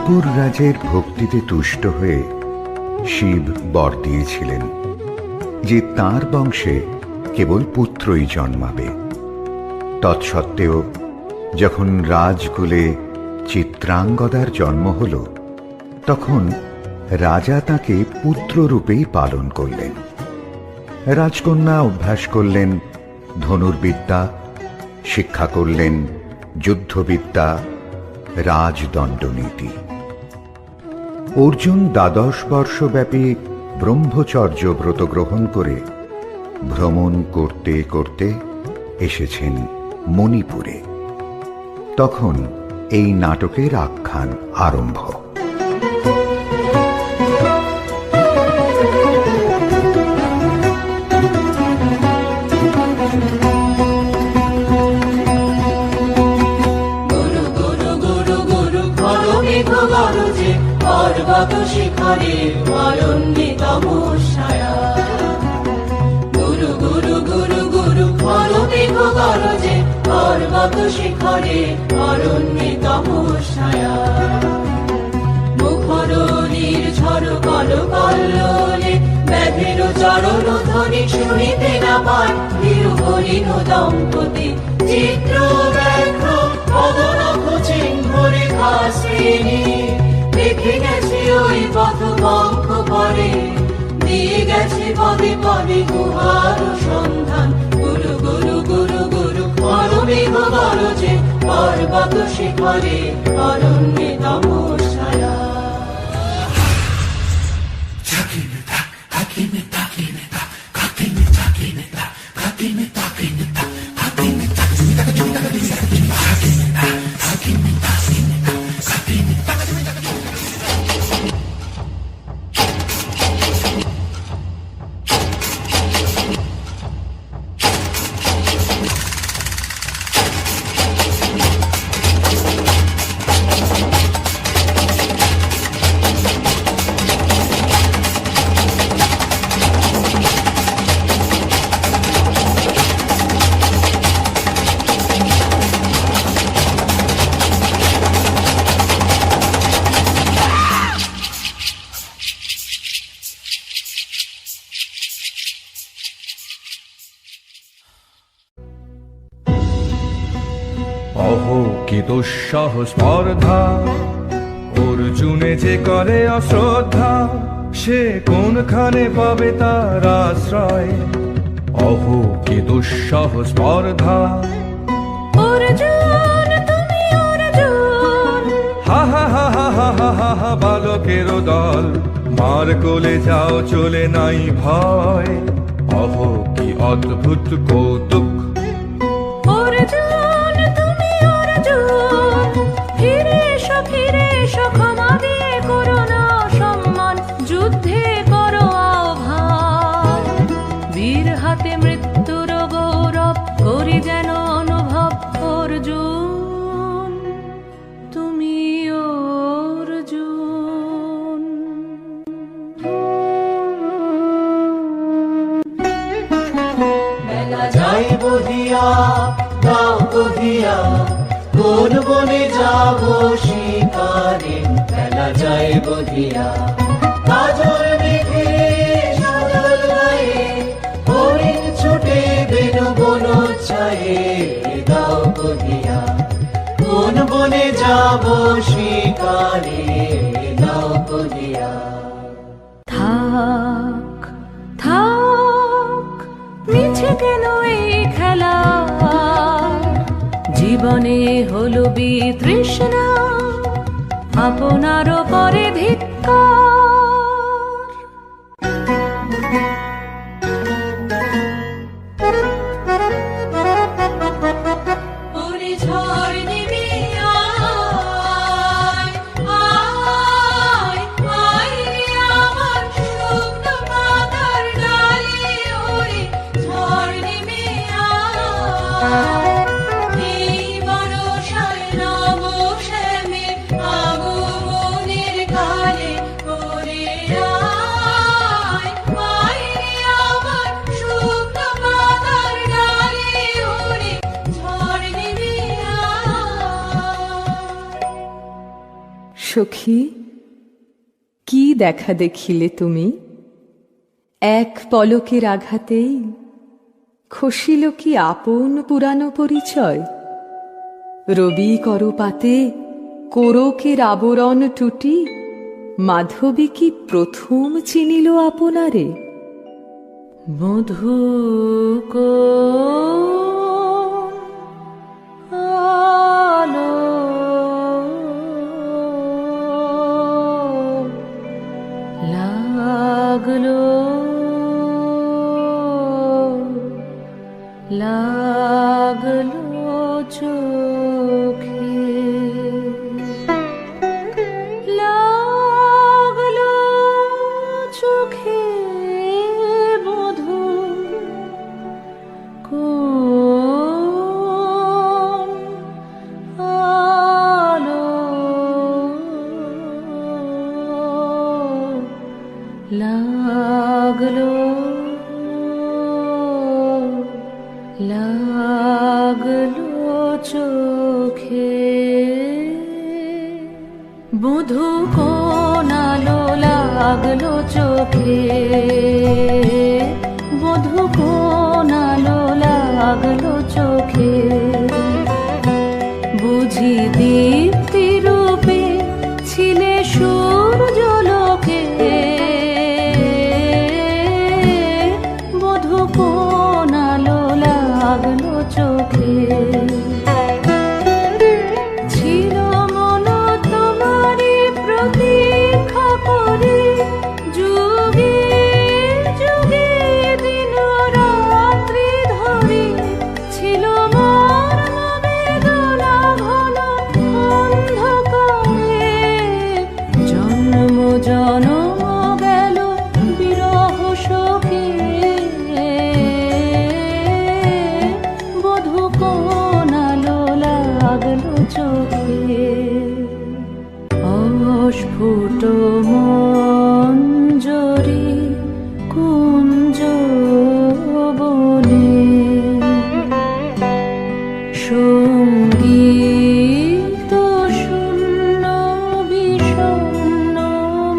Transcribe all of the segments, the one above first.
মণিপুর রাজের ভক্তিতে তুষ্ট হয়ে শিব বর দিয়েছিলেন যে তাঁর বংশে কেবল পুত্রই জন্মাবে। তৎসত্ত্বেও যখন রাজকুলে চিত্রাঙ্গদার জন্ম হল, তখন রাজা তাকে পুত্ররূপেই পালন করলেন। রাজকন্যা অভ্যাস করলেন ধনুর্বিদ্যা, শিক্ষা করলেন যুদ্ধবিদ্যা, রাজদণ্ডনীতি। অর্জুন 12 বর্ষব্যাপী ব্রহ্মচর্য ব্রত গ্রহণ করে ভ্রমণ করতে করতে এসেছেন মণিপুরে। তখন এই নাটকের আখ্যান আরম্ভ। পর্বত শিখরে অরণ্যে তমস্যায়া, গুরু গুরু গুরু গুরু খর মেঘ গরজে পর্বত শিখরে অরণ্যে তমস্যায়া। মুখর নির্ঝর কল কল্লোলে ব্যাধের চরণ ধ্বনি শুনিতে না পায় তিরুহরিণ দম্পতি চিত্র ব্যাঘ্র পদনখ চিহ্ন রেখা শ্রেণী। দেখে গেছে ওই পথ বঙ্ক করে, দিয়ে গেছে পদে পদে গুহার সন্ধান। গুরু গুরু গুরু গুরু খর মেঘ গরজে পর্বত শিখরে অরণ্যে তমস্যায়া। অহো কি দুঃসহ স্পর্ধা, অর্জুনে যে করে অশ্রদ্ধা, সে কোনখানে পাবে তার আশ্রয়। অহো কি দুঃসহ স্পর্ধা, অর্জুন তুমি অর্জুন, হা হা হা হা হা হা হা হা, বালকের দল মার কোলে যাও চলে নাই ভয়। অহো কি অদ্ভুত কৌতুক, অর্জুন তুমি অর্জুন, ফিরে এসো ক্ষমা দিয়ে করো না সম্মান, যুদ্ধে করো আহ্বান। বীর হাতে মৃত্যুর গৌরব করি যেন অনুভব, অর্জুন তুমি অর্জুন। বেলা যাই বহিয়া দাও কহিয়া, কোন বনে যাব শিকারে। বেলা যাই বহিয়া কাজল মেঘে সাজল গায়ে, হরিণ ছুটে বেনু বন ছায়ে। দাও কহিয়া কোন বনে যাব শিকারে, দাও কহিয়া। থাক থাক মিছে কেন এই খেলা, জীবনে হলো বিতৃষ্ণা, আপনার পরে ধিক্কার। ওরে ঝড় নেমে আয়, আয়, আয় রে আমার শুকনো পাতার ডালে। ওরে ঝড় নেমে আয়, এই বরষায় নব শ্যামের আগমনের কালে। ওরে আয়, আয় রে আমার শুকনো পাতার ডালে। ওরে ঝড় নেমে আয়। সখী, কি দেখা দেখিলে তুমি? এক পলকের আঘাতেই খসিল কি আপন পুরানো পরিচয়? রবি করপাতে কোরকের আবরণ টুটি মাধবী কি প্রথম চিনিল আপনারে? মধু আলো লাগলো লাগলো চোখে, লাগলো চোখে মধু কোন আলো লাগলো লাগলো চোখে, বধূ কোন আলো লাগলো চোখে, বধূ কোন আলো লাগলো চোখে, বুঝি দীপ্তি রূপে ছিলে সূর্যলোকে, বধূ কোন আলো লাগলো চোখে, ছিল মন তোমারি প্রতীক্ষা করে, যুগে যুগে দিন রাত্রি ধরে, ছিল মোর বেদনা ঘন অন্ধকারে, জন্ম জনম গেল বিরহ শোকে, বধূ কোন আলো লাগলো চোখে, অস্ফুট মঞ্জরি কুঞ্জ বনে, সঙ্গীত শূন্য বিষণ্ণ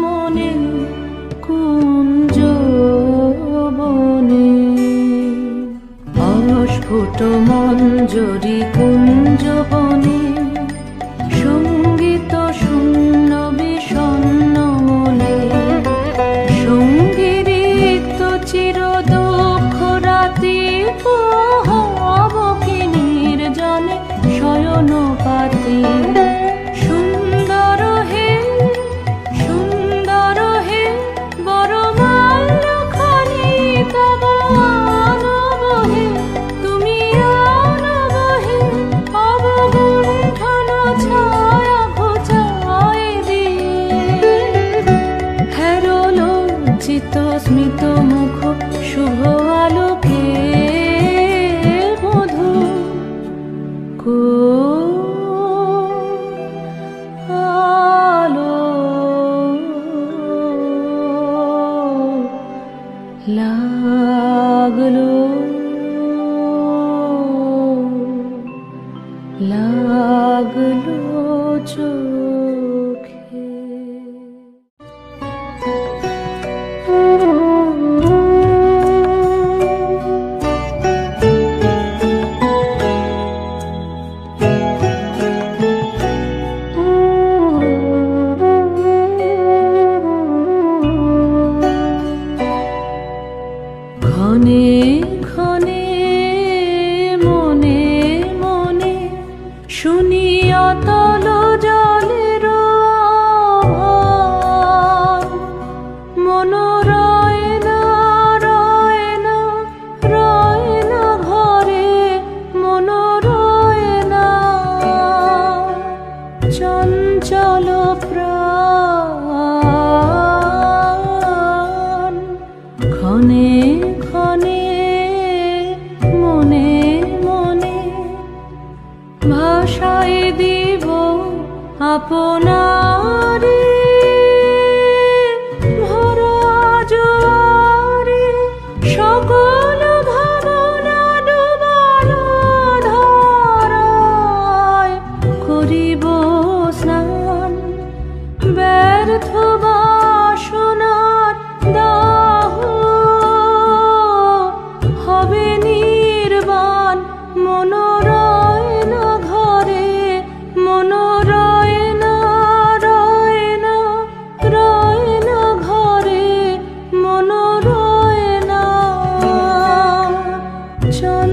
মনে কুঞ্জ বনে, অস্ফুট মঞ্জরি কুঞ্জ বনে, সঙ্গীত শূন্য বিষণ্ণ মনে, সঙ্গীত চির দুঃখ রাতি পোহাব কি নির্জনে শয়ন পাতি, সুন্দর হে বড় মাল্যখানি তব আনব হে, তুমি আনব হে অবগুণ্ঠন ছায়া ঘোচায় দিয়ে, হেরো লজ্জিত স্মিত মুখ শুভ আলোকে, বধূ কোন আলো লাগলো লাগলো চোখে। ঘনে ঘনে মনে মনে শুনি অতল জলের আওয়াজ, মন রয় না রয় না রয় না ঘরে, মন রয় না চঞ্চল প্রাণ, ঘনে ঘনে মনে মনে ভাষায় দিব আপনারে, ভরা জোয়ারে সকল ভাবনা ডুবানো ধারায় করিব স্নান,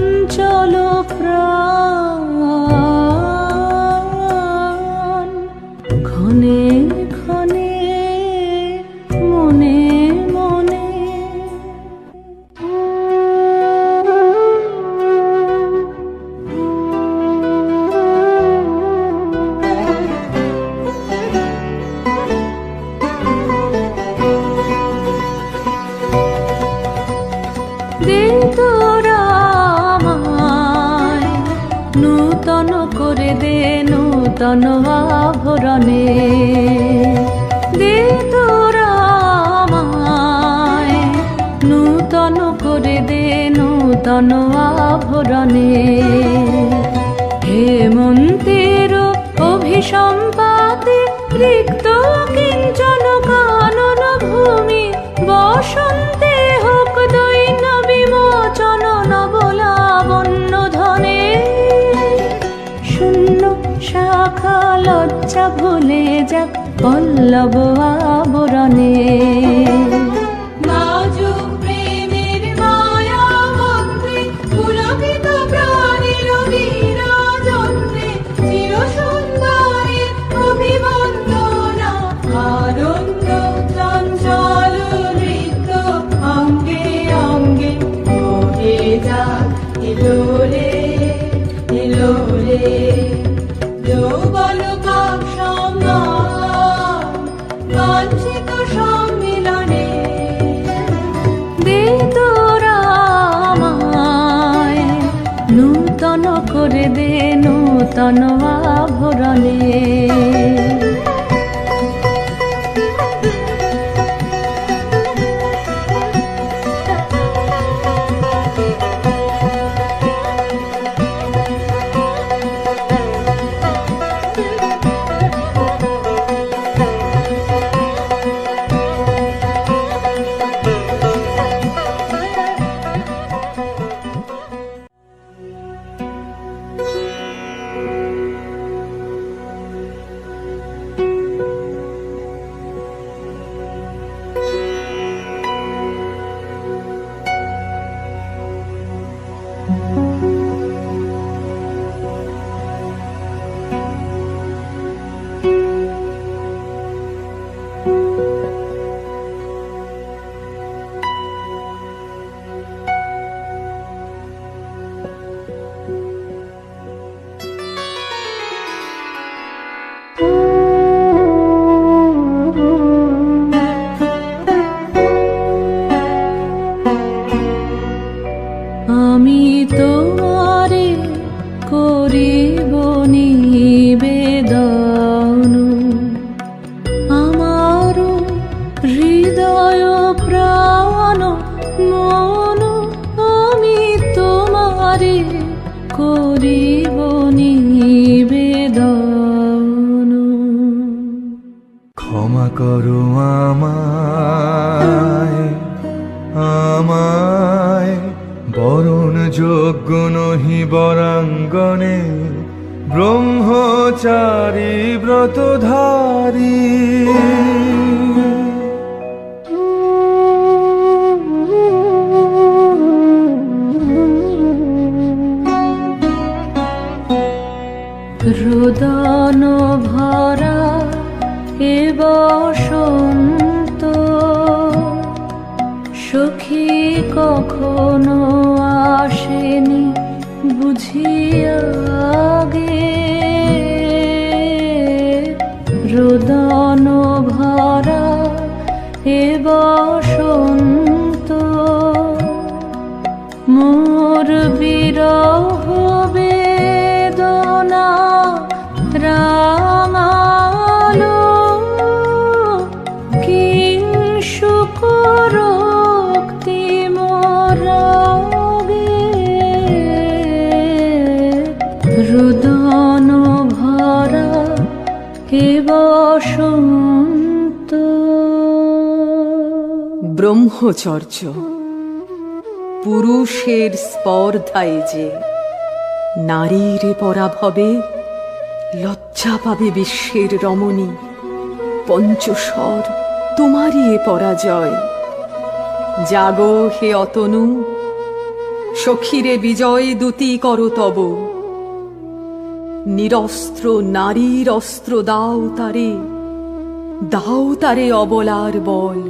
চঞ্চল প্রাণ ক্ষণে ক্ষণে মনে মনে দে তোরা আমায় নূতন করে দে নূতন আভরণে দে তোরা আমায় নূতন করে দে নূতন আভরণে হেমন্তের অভিসম্পাতে রিক্ত কিঞ্চন কানন ভূমি বসন্তে হোক দৈন্য বিমোচন নবলাবণ্য ধনে শূন্য শাখা লজ্জা ভুলে যাক পল্লব আবরণে নাজুক প্রেমের মায়া মন্ত্রে পুলকিত প্রাণের বিরাজন্ত্রে চির সুন্দরের অভিবন্দনা আনন্দ চঞ্চল নৃত্য অঙ্গে অঙ্গে ওঠে যাক এলোরে এলোরে যৌবন পাক সম্মান বাঞ্ছিত সম্মিলনে দে তোরা আমায় নূতন করে দে নূতন আভরণে আমি তোমারে করিব নিবেদন আমার হৃদয় প্রাণ মন আমি তোমারে করিব নিবেদন ক্ষমা করো আমায় আমায় বরণ যোগ্য নহি বরাঙ্গনে ব্রহ্মচারী ব্রতধারী রোদন ভরা এ বসন্ত সখী কখনো আসেনি বুঝিয়া গে রোদন ভরা এ বসন্ত মোর বিরহ বেদনা রাঙালো কিংশুকরক্তি মোরাগে রোদন ভরা হে বসন্ত ব্রহ্মচর্য পুরুষের স্পর্ধায় যে নারীর পরাভবে লজ্জা পাবে বিশ্বের রমণী পঞ্চস্বর তোমারই এ পরাজয় জাগো হে অতনু সখীরে বিজয় দূতি কর তব, নিরস্ত্র নারীর অস্ত্র দাও তারে অবলার বল।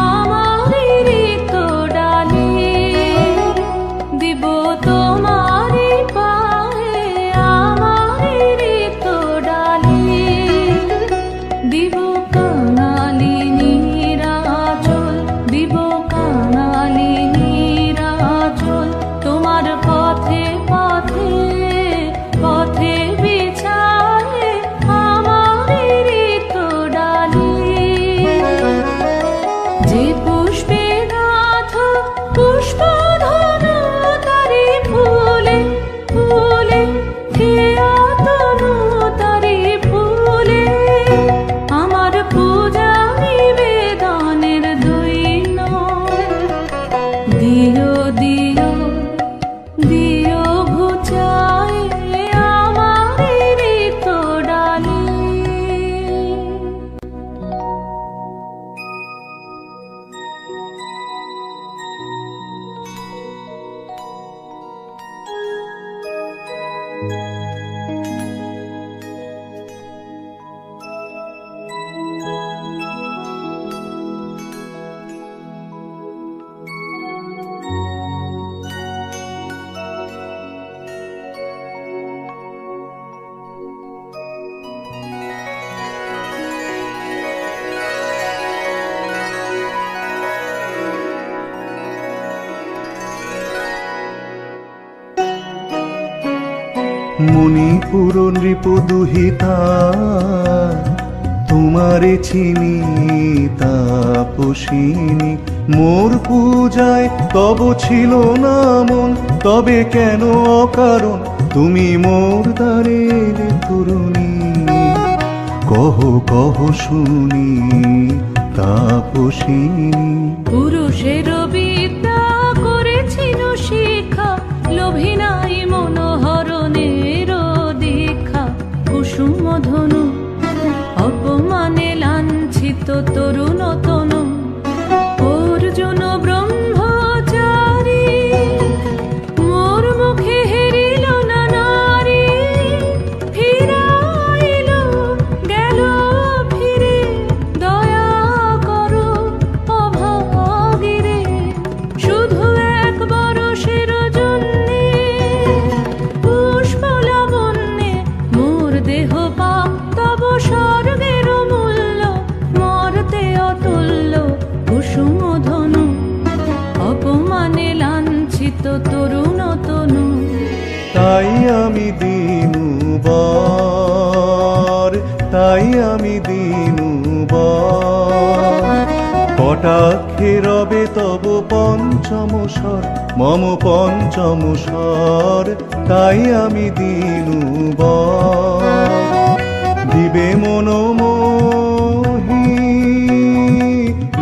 আমারি রিক্ত ডালি দিব তোমারি পায়ে, আমারি রিক্ত ডালি দিব কাঙালি নিরাচল, দিব কাঙালি নিরাচল, তোমার পথে পথে পথে বিছায়ে আমারি রিক্ত ডালি। যে পুষ্পে গাথ পুষ্পধনু তারি ফুলে ফুলে, খেয়া তনু তারি ফুলে, আমার পূজা নিবেদনের দৈন। দিও দিও দিও ঘুচায় আমারি রিক্ত ডালি। মণিপুর নৃপদুহিতা তোমারে চিনি তাপসিনী, মোর পূজায় তব ছিল না মন, তবে কেন অকারণ তুমি মোর দ্বারের তরুণী। কহ কহ শুনি তাপসিনী। পুরুষের বিদ্যা করেছিল শিক্ষা, লোভী নাই মনোহরণের দীক্ষা। কুসুম ধনু অপমানে লাঞ্ছিত তরুণ তনু, অর্জুন ব্রহ্মচারী মোর মুখে হেরিল না নারী। ফিরাইল গেল ফিরে দয়া করো অভাগীরে, শুধু এক বরষের জন্যে পুষ্প লাবণ্যে মোর দেহ পাপ তব স্বর্গের মূল্য, মর্তে অতুল্য কুসুম ধনু অপমানে লাঞ্ছিত তরুণ তনু। তাই আমি দিনু বর, তাই আমি দিনু বর, কটাক্ষে রবে তব পঞ্চম স্বর, মম পঞ্চম স্বর। তাই আমি দিনু বর, দিবে মনোমোহী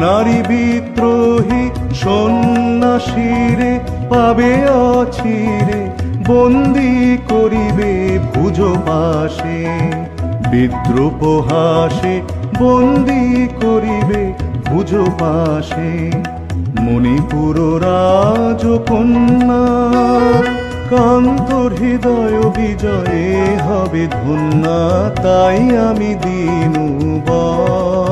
নারী বিদ্রোহী সন্ন্যাসীরে পাবে অচিরে, বন্দি করিবে ভুজ পাশে, বিদ্রুপ হাসে বন্দি করিবে ভুজ পাশে। মণিপুর রাজকন্যা কান্তর হৃদয় বিজয়ে হবে ধন্যা, তাই আমি দিনু বর।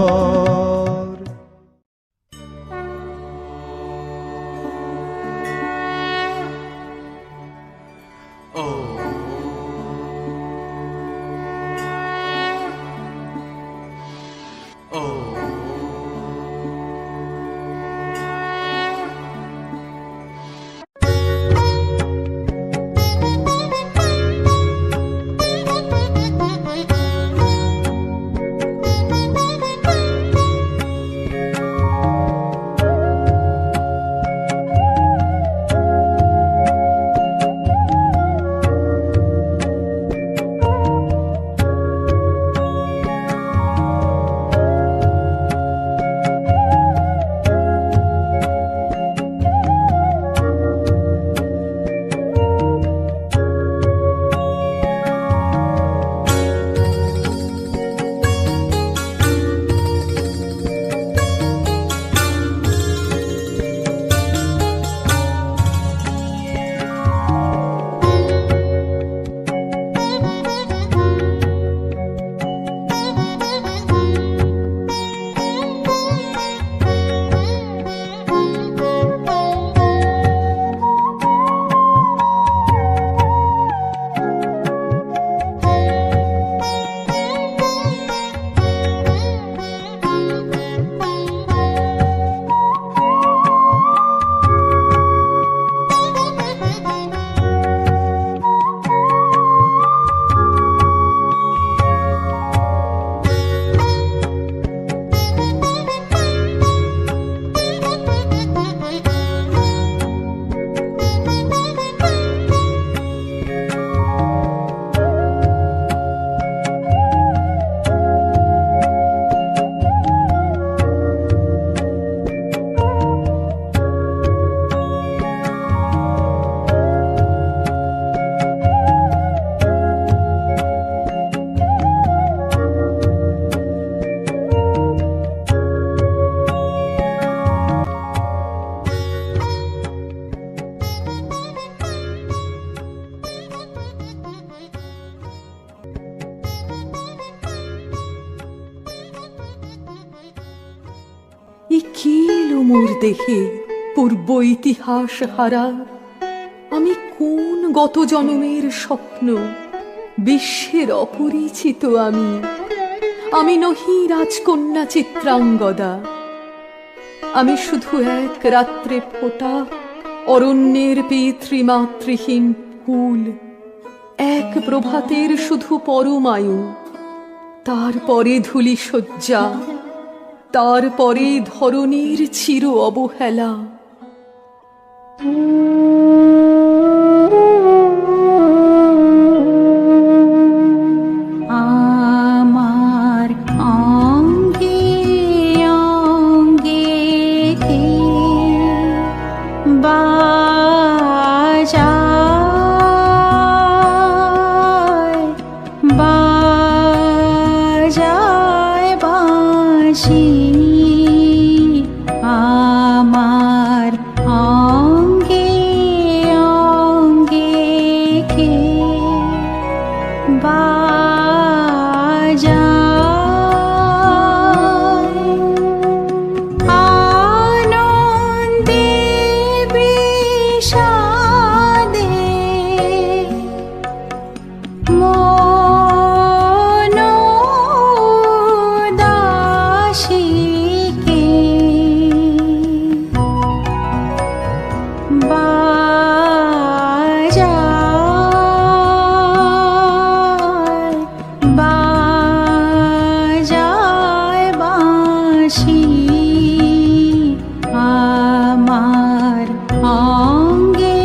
মোর দেহে পূর্ব ইতিহাস হারা, আমি কোন গত জনমের স্বপ্ন, বিশ্বের অপরিচিত আমি নহি রাজকন্যা চিত্রাঙ্গদা। আমি শুধু এক রাত্রে ফোটা অরণ্যের পিতৃমাতৃহীন ফুল, এক প্রভাতের শুধু পরমায়ু, তারপরে ধূলি শয্যা, তারপরে ধরণীর চির অবহেলা। আমার অঙ্গে অঙ্গে কে বাজায় বাজায় বাঁশি, আমার অঙ্গে অঙ্গে কে বাজায় আনন্দে বিষাদে মন উদাসীকে বাজায় বাজায় বাঁশি, আমার অঙ্গে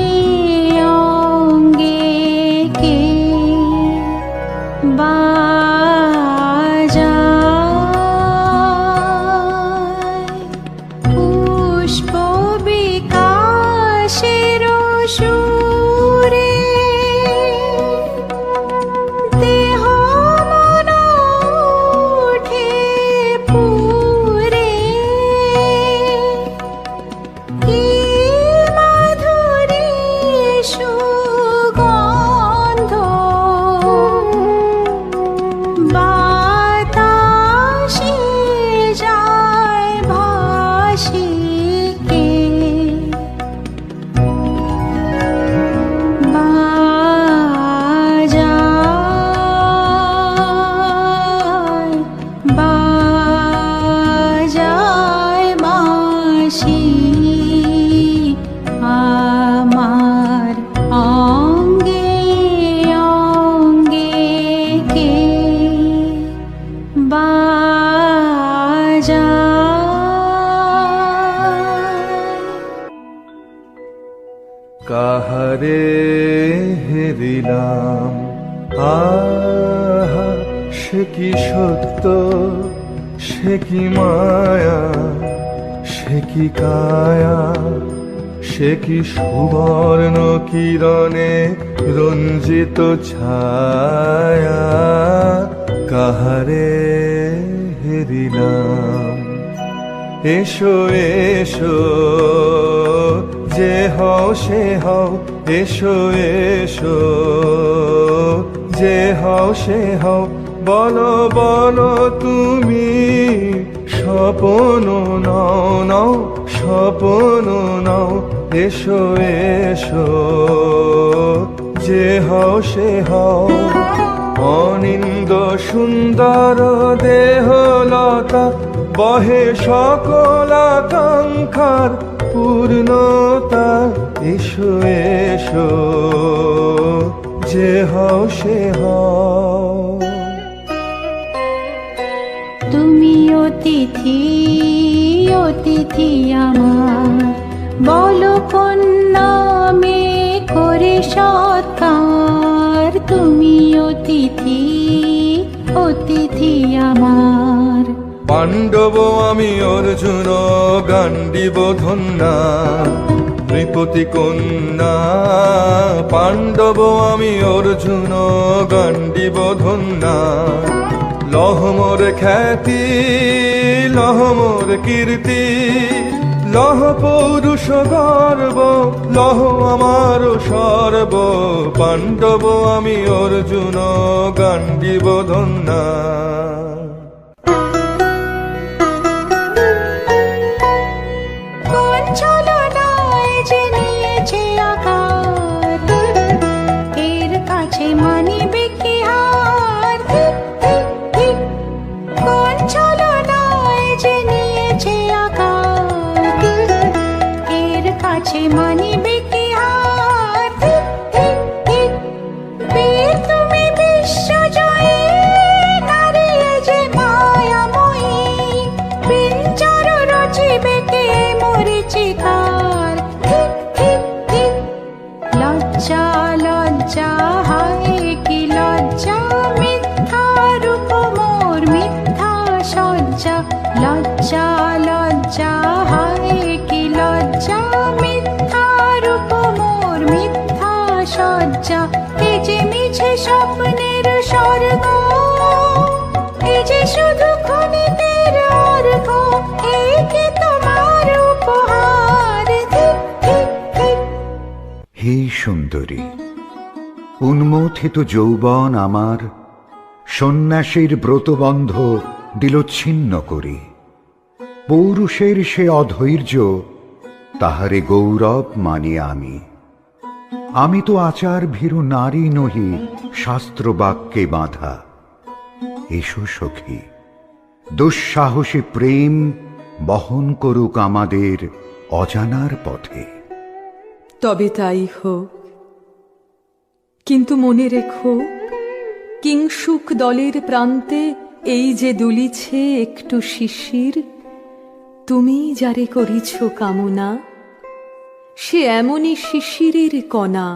অঙ্গে কে বাজায় পুষ্প বিকাশের সুরে দেহ মন ওঠে পুরে, কি মাধুরী সুগন্ধ বাতাসে যায় ভাসি কে বাজায় বাজায় বাঁশি, আমার অঙ্গে অঙ্গে কে বাজায়। কাহারে হেরিলাম, আহা সে কি সত্য, সে কি মায়া, সে কি কায়া, সে কি সুবর্ণ কিরণে রঞ্জিত ছায়া। কাহারে হেরিলাম, এসো এসো যে হও সে হও, এসো এসো যে হও সে হও, বলো বলো তুমি স্বপন নাও নাও, স্বপন নাও, এসো এসো যে হও সে হও। অনিন্দ সুন্দর দেহলতা বহে সকল আকাঙ্ক্ষার পূর্ণতা, এসো এসো যে হও সে হও। তুমি অতিথি অতিথি আমার, বলো কোন নামে করে সৎকার। তুমি অতিথি অতিথি আমার, পাণ্ডব আমি অর্জুন গান্ডীব ধন্যা, নৃপতি কন্যা। পাণ্ডব আমি অর্জুন গান্ডীব ধন্যা, লহ মোর খ্যাতি লহ মোর কীর্তি, লহ পৌরুষ গর্ব, লহ আমার সর্ব। পাণ্ডব আমি অর্জুন গান্ডীব ধন্যা। মানিবে কি হার? ঠিক ঠিক ঠিক, বীর তুমি বিশ্বজয়ী, নারী এ যে মায়াময়ী, পিঞ্জর রচিবে কে মরীচিকার? ঠিক ঠিক ঠিক, লজ্জা লজ্জা হায় কি লজ্জা, মিথ্যা রূপ মোর মিথ্যা সজ্জা। লজ্জা লজ্জা হায় কি লজ্জা, মিথ্যা রূপ মোর মিথ্যা সজ্জা। এ যে মিছে স্বপ্নের স্বর্গ, এ যে শুধু ক্ষণিকের অর্ঘ, এ কি তোমার উপহার? ঠিক ঠিক ঠিক। হে সুন্দরী, উন্মথিত যৌবন আমার সন্ন্যাসীর ব্রতবন্ধ দিল ছিন্ন করি। পৌরুষের সে অধৈর্য, তাহারে গৌরব মানি আমি। আমি তো আচার ভীরু নারী নহি, শাস্ত্র বাক্যে বাঁধা। এসো সখী, দুঃসাহসী প্রেম বহন করুক আমাদের অজানার পথে। তবে তাই হোক, কিন্তু মনে রেখো, কিংসুক দলের প্রান্তে এই যে দুলিছে একটু শিশির, তুমি যারে করিছ কামনা, সে এমনই শিশিরের কণা,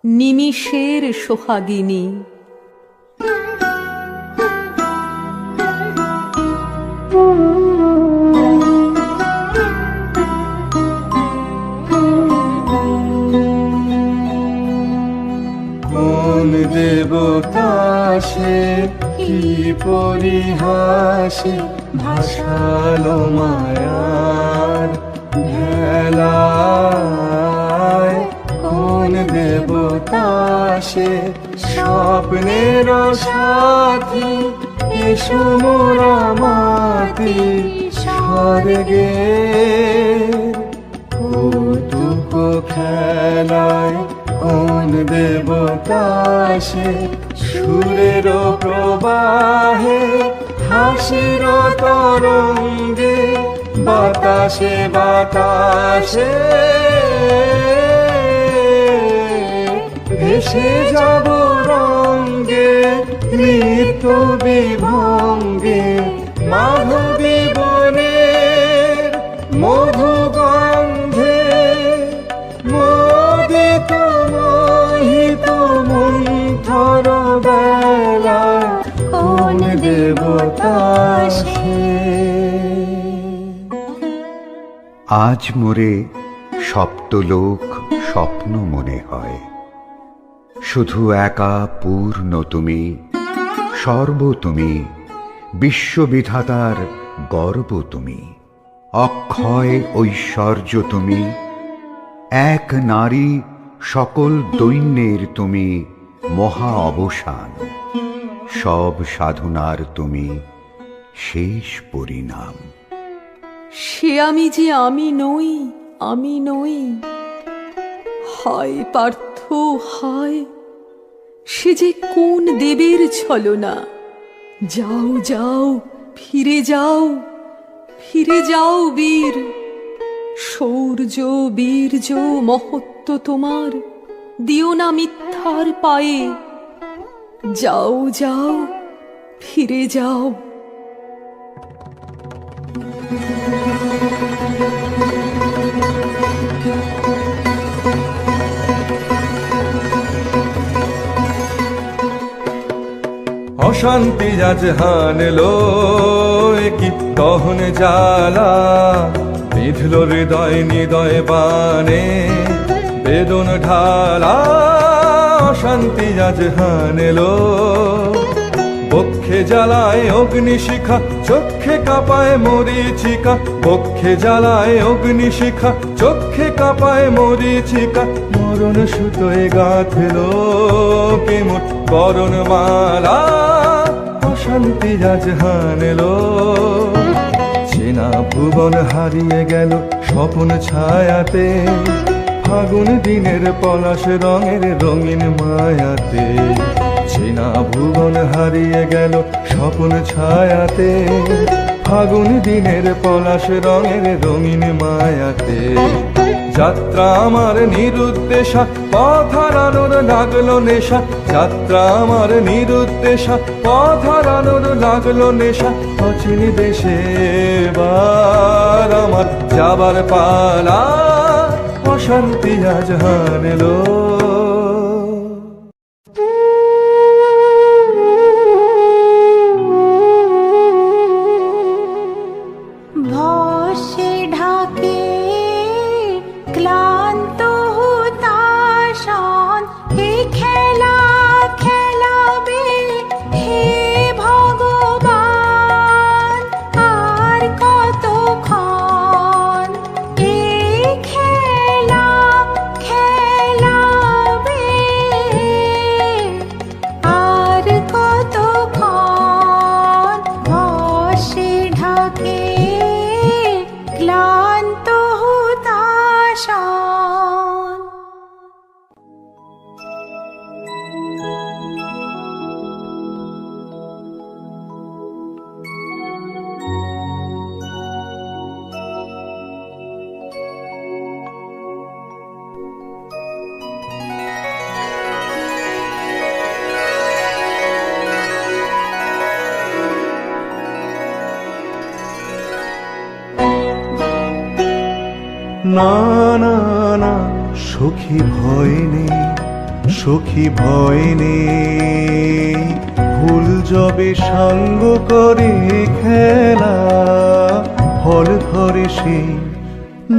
নিমিষের সোহাগিনী। কোন দেবতা সে, কি পরিহাসে ভাসালো মায়ার ভেলায়? কোন দেবতা সে, স্বপ্নের সাথী, এসো মোরা মাতি স্বর্গে। কৌতুক খেলায় কোন দেবতা সে, সুরের প্রবাহে হাসির তরঙ্গে, বাতাসে বাতাসে ভেসে যাব রঙ্গে, নৃত্য বিভঙ্গে মাধবী বনের মধু গন্ধে, মোদিত মোহিত মন্থর বেলা, কোন দেবতা সে? আজ মোরে সপ্তলোক স্বপ্ন মনে হয়, শুধু একা পূর্ণ তুমি, সর্ব তুমি, বিশ্ববিধাতার গর্ব তুমি, অক্ষয় ঐশ্বর্য তুমি, এক নারী সকল দৈন্যের তুমি মহা অবসান, সব সাধনার তুমি শেষ পরিণাম। সে আমি যে আমি নই, আমি নই। হায় পার্থ হায়, সে যে কোন দেবের ছলনা। যাও যাও, ফিরে যাও, ফিরে যাও বীর। শৌর্য বীর্য মহত্ব তোমার দিও না মিথ্যার পায়ে। যাও যাও, ফিরে যাও। অশান্তি আজ হানলো, কি দহন জ্বালা বিঁধল হৃদয় নিদয় বানে, বেদন ঢালা। অশান্তি আজ হানলো, বক্ষে জ্বালায় অগ্নিশিখা, চক্ষে কাঁপায় মরীচিকা। বক্ষে জ্বালায় অগ্নিশিখা, চক্ষে কাঁপায় মরীচিকা। মরণ সুতোয় গাঁথলো কেমন করণ মালা। অশান্তি আজ হানলো, চেনা ভুবন হারিয়ে গেল স্বপন ছায়াতে। ফাগুন দিনের পলাশ রঙের রঙিন মায়াতে। চেনা ভুবন হারিয়ে গেল স্বপন ছায়াতে। ফাগুন দিনের পলাশ রঙের রঙিন মায়াতে। যাত্রা আমার নিরুদ্দেশা, পথ হারানোর লাগলো নেশা। যাত্রা আমার নিরুদ্দেশা, পথ হারানোর লাগলো নেশা। অচিনি দেশে এবার আমার যাবার পালা, অশান্তি আজ হানেলো। ভস্মে ঢাকে ক্লান্ত হুতাশন, এ খেলা খেলাবে হে ভগবান। আর কতক্ষণ এ খেলা খেলাবে, আর কতক্ষণ। ভস্মে ঢাকে ক্লান্ত হুতাশন। না না না সখী ভয় নেই, সখী ভয় নেই। ভুল যবে সাঙ্গ করে খেলা, ফল ধরে সে।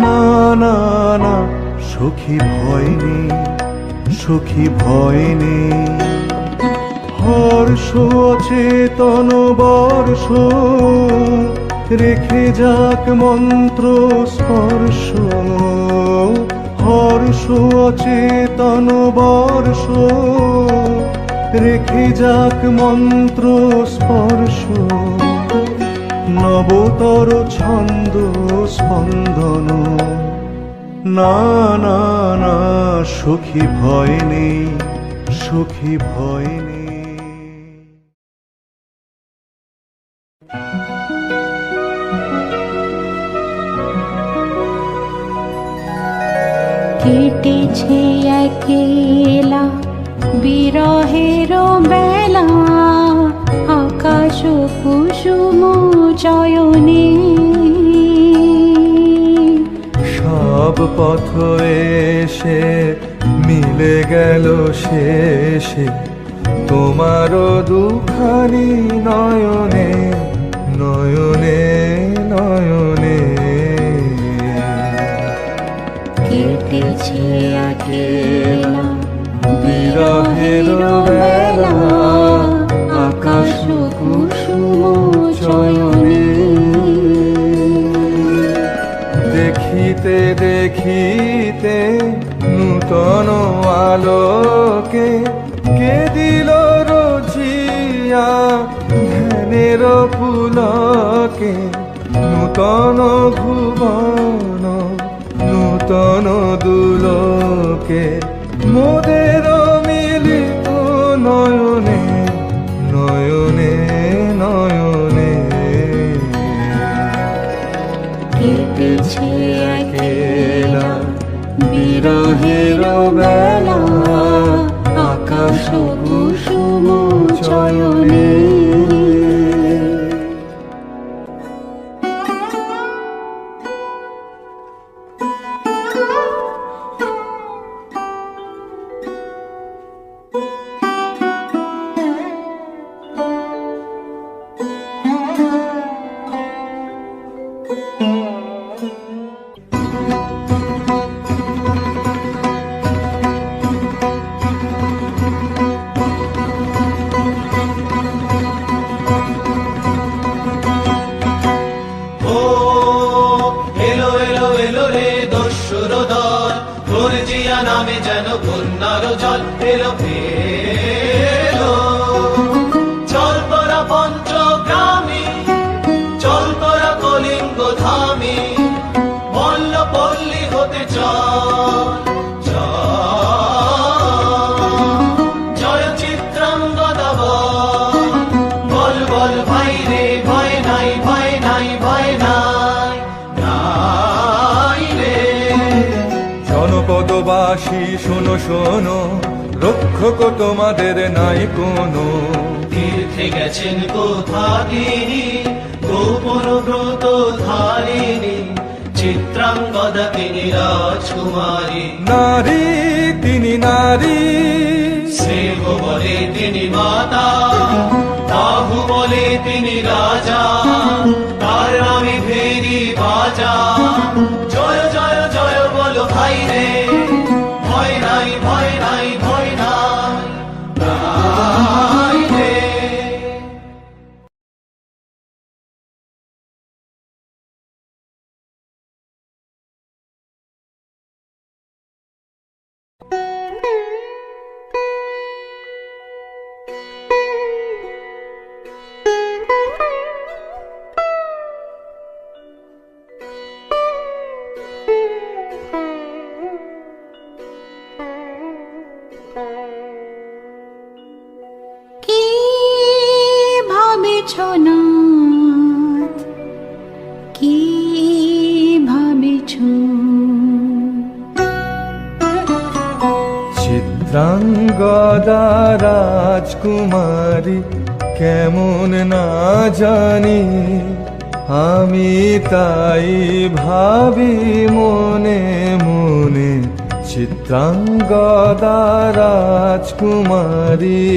না না না সখী ভয় নেই, সখী ভয় নেই। হর্ষ অচেতন বর্ষ, রেখে যাক মন্ত্র স্পর্শ। হর্ষ অচেতন বর্ষ, রেখে যাক মন্ত্র স্পর্শ। নবতর ছন্দ স্পন্দন। না না না সখী ভয় নেই, সখী ভয় নেই। কেটেছে একেলা বিরহের বেলা, আকাশ কুসুম চয়নে। সব পথ এসে মিলে গেল শেষে, তোমারও দুখানি নয়নে নয়নে নয়নে। কেটেছে একেলা বিরহের বেলা, আকাশ কুসুম চয়নে। দেখিতে দেখিতে নূতন আলোকে, কে দিল রোজিয়া ধ্যানের পুলকে। নূতন ভুবন নূতন দুলোকে, মোদের মিলিত নয়নে নয়নে নয়নে। কেটেছে একেলা বিরহের বেলা, আকাশ কুসুম চয়নে। নামে যেন বন্যার জল এলো এলো। চল তোরা পঞ্চগ্রামী, চল তোরা কলিঙ্গ ধামী, মল্ল পল্লী হতে চল জয় চিত্রাঙ্গদা বল বল ভাই রে, ভয় নাই ভয় নাই ভয় নাই নাই রে। দাসী শোনো শোনো, রক্ষক তোমাদের নাই কোনো। তীর্থে গেছেন কোথাকিনী, গোপন ব্রত ধারিণী, চিত্রাঙ্গদা তিনি রাজকুমারী। নারী তিনি নারী, স্নেহ বলে তিনি মাতা, বাহু বলে তিনি রাজা, তার নামে ভেরি বাজা। জয় জয় জয় বলো ভাই রে, ভয় নাই ভয় নাই ভয় নাই নাই রে। কি ভাবেছ নাথ, কি ভাবেছ? চিত্রাঙ্গদা রাজকুমারী কেমন না জানি, আমি তাই ভাবি মনে মনে। চিত্রাঙ্গদা রাজকুমারী,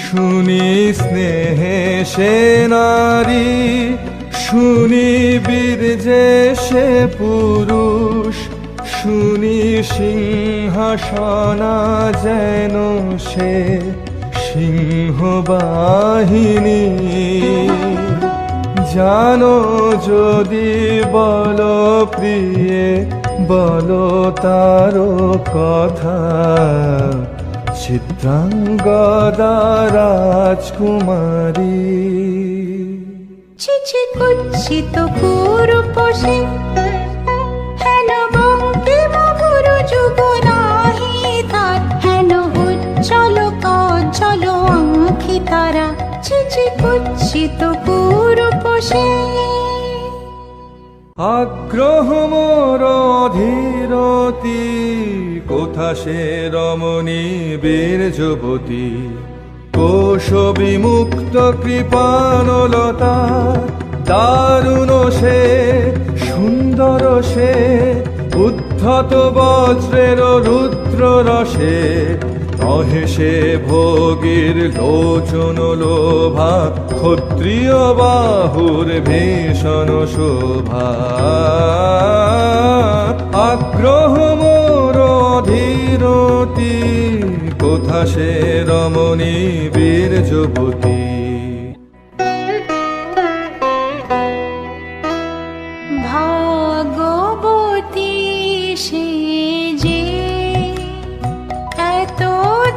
শুনি স্নেহে সে নারী, শুনি বীর যে সে পুরুষ, শুনি সিংহাসনা যেন সে সিংহবাহিনী। জানো যদি বলো প্রিয়ে, বলো তারও কথা, চিত্রাঙ্গদা রাজকুমারী। ছিছি কুৎসিত কুরূপসে, হেন বঙ্কিম গুরু যুগ নাহি তার, হেন উজ্জ্বল কজ্জ্বল আঁখি তারা। ছিছি কুৎসিত কুরূপসে, আগ্রহ মোর অধীরতি, কোথা সে রমণী বীর যুবতী। কোশ বিমুক্ত কৃপানলতা, দারুণ সে সুন্দর সে, উদ্ধত বজ্রের রুদ্র রসে। নহে সে ভোগীর লোচন লোভা, ক্ষত্রিয় বাহুর ভীষণ শোভা। আগ্রহ মোর অধীরতি, কোথা সে রমণী বীর যুবতী। ভাগবতী সে যে, এত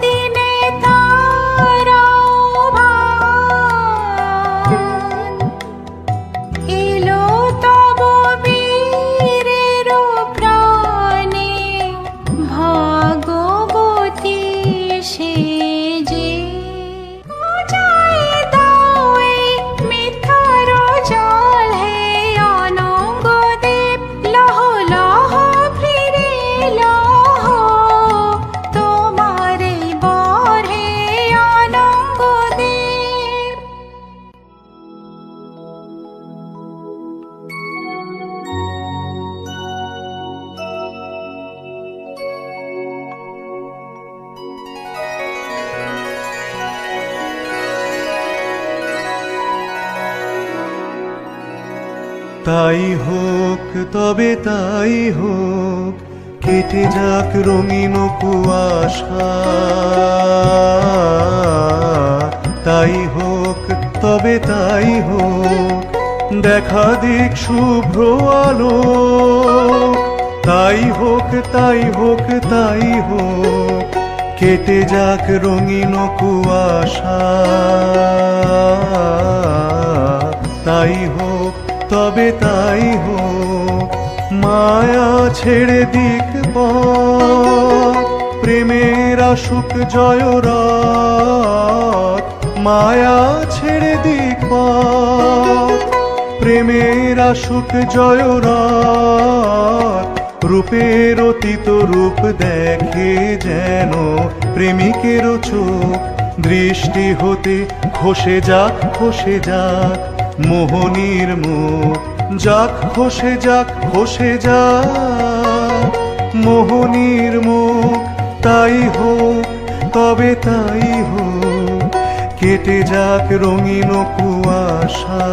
দিনে তারা ভান, এলো তব বীরের প্রাণে। ভাগবতী সে যে, যায় দাও এই মিথ্যার জাল, হে অনঙ্গদেব লহ লহ ফিরে লহ, তোমার এই বর হে অনঙ্গদেব। তাই হোক তবে তাই হোক, কেটে যাক রঙিন কুয়াশা। তাই হোক তবে তাই হোক, দেখা দিক শুভ্র আলো। তাই হোক তাই হোক তাই হোক, কেটে যাক রঙিন কুয়াশা। তাই হোক তবে তাই হোক, মায়া ছেড়ে দিক পথ, প্রেমের আসুক জয়রাত। মায়া ছেড়ে দিক পথ, প্রেমের আসুক জয়রাত। রূপের অতীত রূপ দেখে যেন প্রেমিকেরও চোখ, দৃষ্টি হতে খসে যাক মোহনীর মুখ, যাক খসে যাক মোহনীর মুখ। তাই হোক, তবে তাই হোক, কেটে যাক রঙিন কুয়াশা।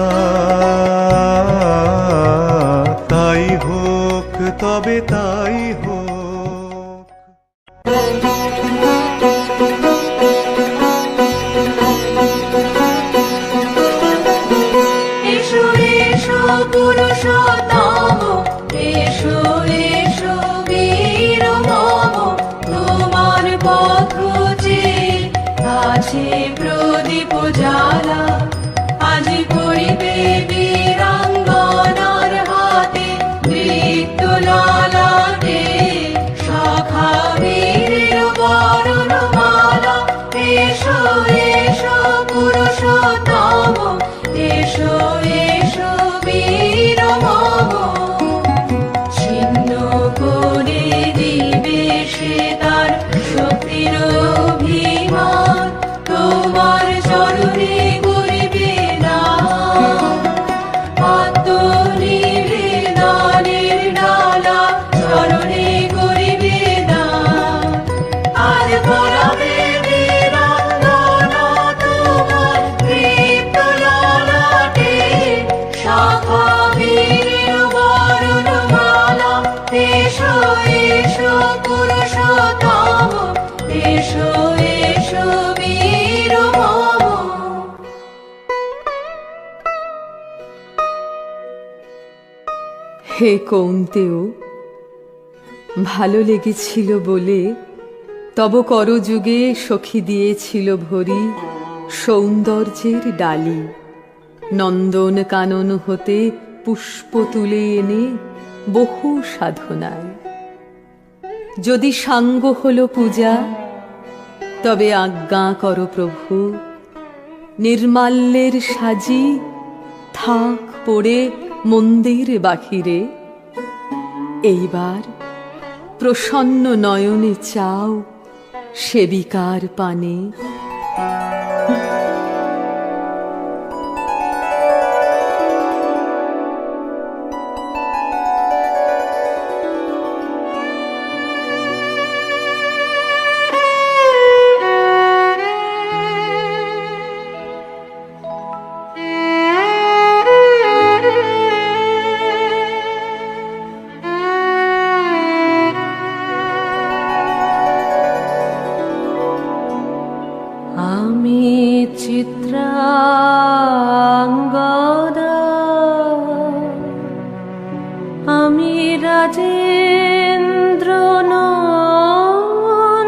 তাই হোক, তবে তাই হোক। এসো এসো পুরুষোত্তম, এসো এসো বীর মম, তোমার পথ যে আছে প্রদীপ জ্বালা। আজ পড়িবে বীরাঙ্গনার হাতে নৃত্য ললাটে, সখা বীরের বরণমালা। এসো এসো পুরুষোত্তম, এসো এসো বীর মম, ছিন্ন করে দিবে সে তার শক্তির অভিমান, তোমার চরণে করিবে না আত্মনিবেদনের ডালা, চরণে করিবে না। আজ পড়াবে বীরাঙ্গনা তোমার তৃপ্ত ললাটে, শাখা বীরের বরণমালা। এসো এসো পুরুষোত্তম, এসো এসো বীর মম। হে কৌন্তেয়, ভালো লেগেছিল বলে তব করযুগে সখী দিয়েছিল ভরি সৌন্দর্যের ডালি। নন্দন কানন হতে পুষ্প তুলে এনে বহু সাধনায়, যদি সাঙ্গ হল পূজা, তবে আজ্ঞা করো প্রভু, নির্মাল্যের সাজি থাক পড়ে মন্দির বাহিরে। এইবার প্রসন্ন নয়নে চাও সেবিকার পানে। আমি চিত্রাঙ্গদা, আমি রাজেন্দ্র নন্দিনী,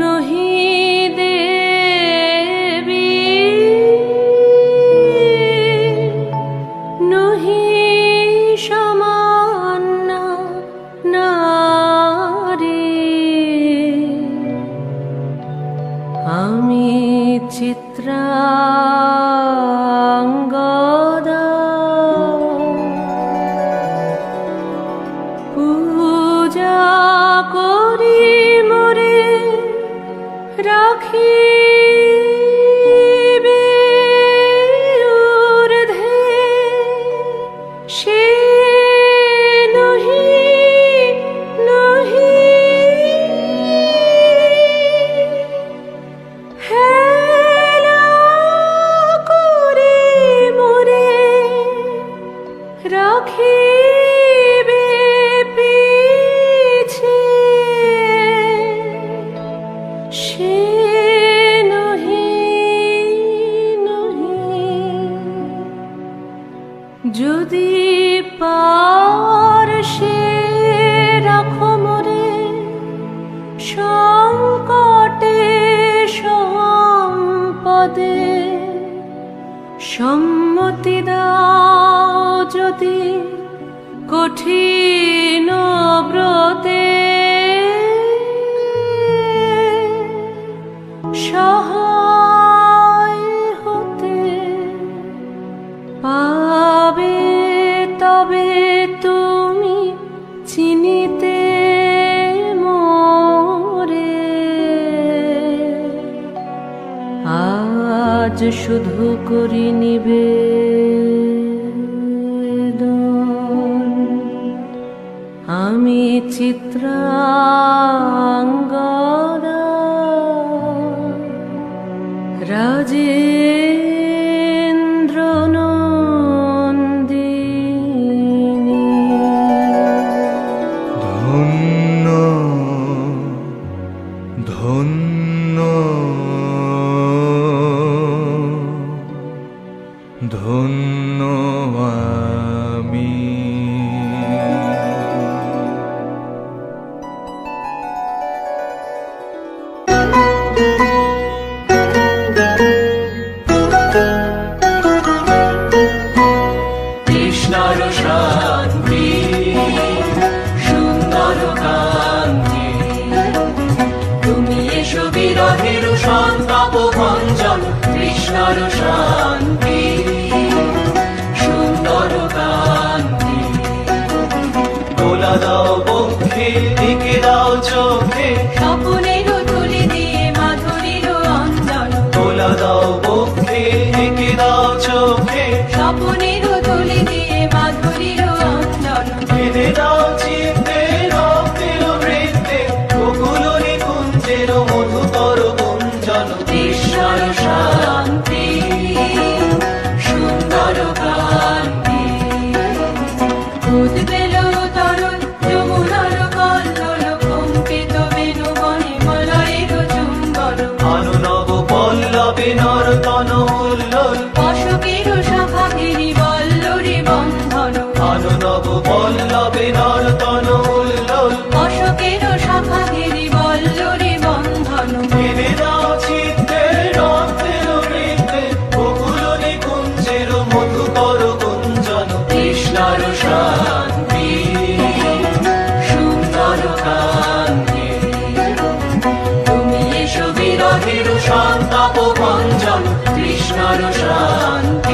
নহি দেবী নহি সামান্য নারী। আমি চিত্রাঙ্গদা, পূজা করি মোরে রাখিবে ঊর্ধ্বে, সে নহি নহি হেলা করে মোরে রাখিবে পিছে, সে নহি নহি। যদি পারশে রাখো মোরে সংকটে সম্পদে, সম্মতি দাও যদি কঠিন ব্রতে, সহায় হতে পাবে তবে শুধু করি নিবেদন। আমি চিত্রাঙ্গদা রাজেন্দ্র নন্দিনী। ধন্য ধন্য ধন্য আমি। কৃষ্ণর শান্তি সুন্দর কান্তি, তুমি এসো বিরহের সন্তাপ ভঞ্জন। কৃষ্ণর শান্তি সুন্দর কান্তি, দোলা দাও বক্ষে দিকে দাও চোখে, স্বপনের তুলি দিয়ে মাধুরীর অঞ্জন। দোলা দাও বক্ষে দিকে দাও চোখে, স্বপনের তুলি দিয়ে মাধুরীর অঞ্জন। বেঁধে দাও চিত্তে রক্তের বৃত্তে, গোকুল নিকুঞ্জের মধুকর গুঞ্জন। কৃষ্ণর শান্তি সুন্দর কান্তি, উদ্বেল তরুণ যমুনার কল্লোল, কম্পিত বেণুবনে মলয়ের চুম্বন। অনুনব পল্লবে নর্তন উল্লোল, অশোকের শাখা ঘেরি বল্লরে বন্ধন। অনুনব পল্লবে নর্তন উল্লোল, অশোকের শাখা ঘেরি বল্লরে বন্ধন। বেঁধে দাও চিত্তে রক্তের বৃত্তে, গোকুল নিকুঞ্জের মধুকর গুঞ্জন। কৃষ্ণর শান্তি সুন্দর কান্তি, তুমি এসো বিরহের সন্তাপ ভঞ্জন। কৃষ্ণর শান্তি